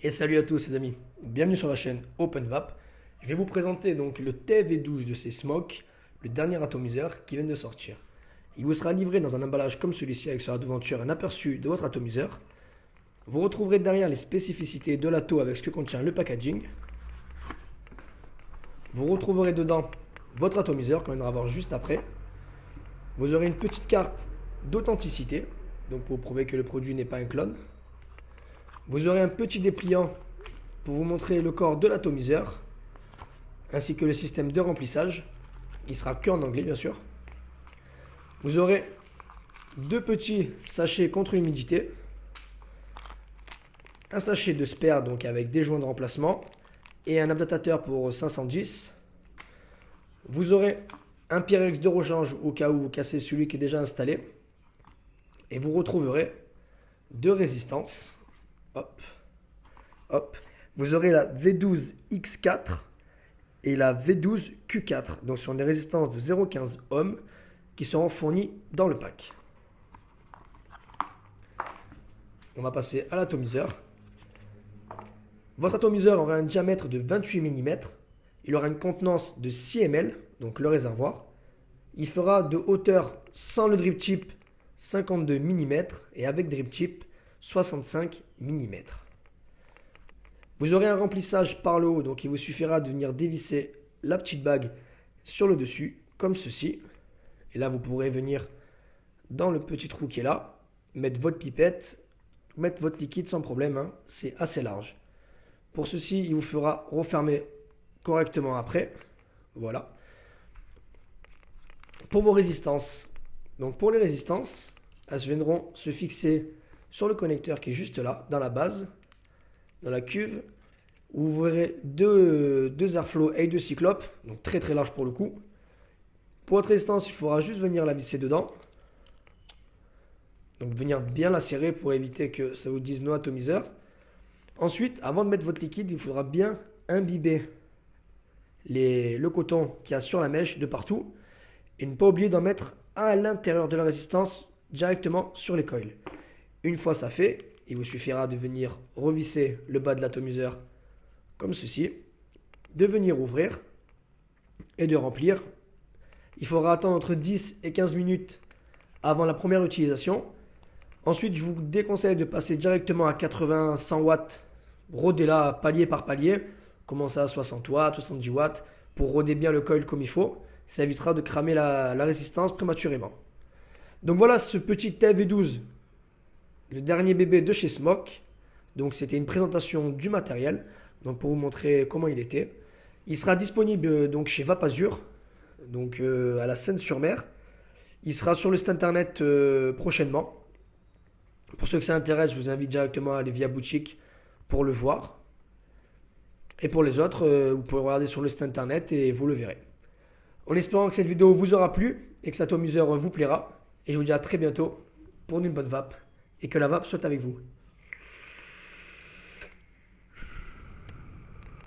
Et salut à tous les amis, bienvenue sur la chaîne OpenVap. Je vais vous présenter donc le TV12 de ces Smoke, le dernier atomiseur qui vient de sortir. Il vous sera livré dans un emballage comme celui-ci avec sur la devanture un aperçu de votre atomiseur. Vous retrouverez derrière les spécificités de l'atto avec ce que contient le packaging. Vous retrouverez dedans votre atomiseur qu'on viendra voir juste après. Vous aurez une petite carte d'authenticité, donc pour prouver que le produit n'est pas un clone. Vous aurez un petit dépliant pour vous montrer le corps de l'atomiseur, ainsi que le système de remplissage. Il sera que en anglais bien sûr. Vous aurez deux petits sachets contre l'humidité, un sachet de spare donc avec des joints de remplacement et un adaptateur pour 510. Vous aurez un Pyrex de rechange au cas où vous cassez celui qui est déjà installé. Et vous retrouverez deux résistances. Hop, hop. Vous aurez la V12X4 et la V12Q4. Donc ce sont des résistances de 0,15 ohms qui seront fournies dans le pack. On va passer à l'atomiseur. Votre atomiseur aura un diamètre de 28 mm. Il aura une contenance de 6 ml, donc le réservoir. Il fera de hauteur sans le drip tip 52 mm et avec drip tip 65 mm. Vous aurez un remplissage par le haut, donc il vous suffira de venir dévisser la petite bague sur le dessus, comme ceci. Et là, vous pourrez venir dans le petit trou qui est là, mettre votre pipette, mettre votre liquide sans problème, hein, c'est assez large. Pour ceci, il vous fera refermer correctement après. Voilà. Pour vos résistances, donc pour les résistances, elles viendront se fixer sur le connecteur qui est juste là, dans la base, dans la cuve, où vous verrez deux airflow et deux cyclopes, donc très très large pour le coup. Pour votre résistance, il faudra juste venir la visser dedans. Donc venir bien la serrer pour éviter que ça vous dise no atomiseur. Ensuite, avant de mettre votre liquide, il faudra bien imbiber le coton qu'il y a sur la mèche de partout. Et ne pas oublier d'en mettre à l'intérieur de la résistance, directement sur les coils. Une fois ça fait, il vous suffira de venir revisser le bas de l'atomiseur comme ceci, de venir ouvrir et de remplir. Il faudra attendre entre 10 et 15 minutes avant la première utilisation. Ensuite, je vous déconseille de passer directement à 80-100 watts, roder là palier par palier, commencer à 60 watts, 70 watts, pour roder bien le coil comme il faut. Ça évitera de cramer la résistance prématurément. Donc voilà ce petit TV12, le dernier bébé de chez Smoke. Donc c'était une présentation du matériel, donc pour vous montrer comment il était. Il sera disponible donc chez Vapazur, donc à la Seine-sur-Mer. Il sera sur le site internet prochainement. Pour ceux que ça intéresse, je vous invite directement à aller via boutique pour le voir. Et pour les autres, vous pouvez regarder sur le site internet et vous le verrez. En espérant que cette vidéo vous aura plu et que cet atomiseur vous plaira. Et je vous dis à très bientôt pour une bonne vape et que la vape soit avec vous.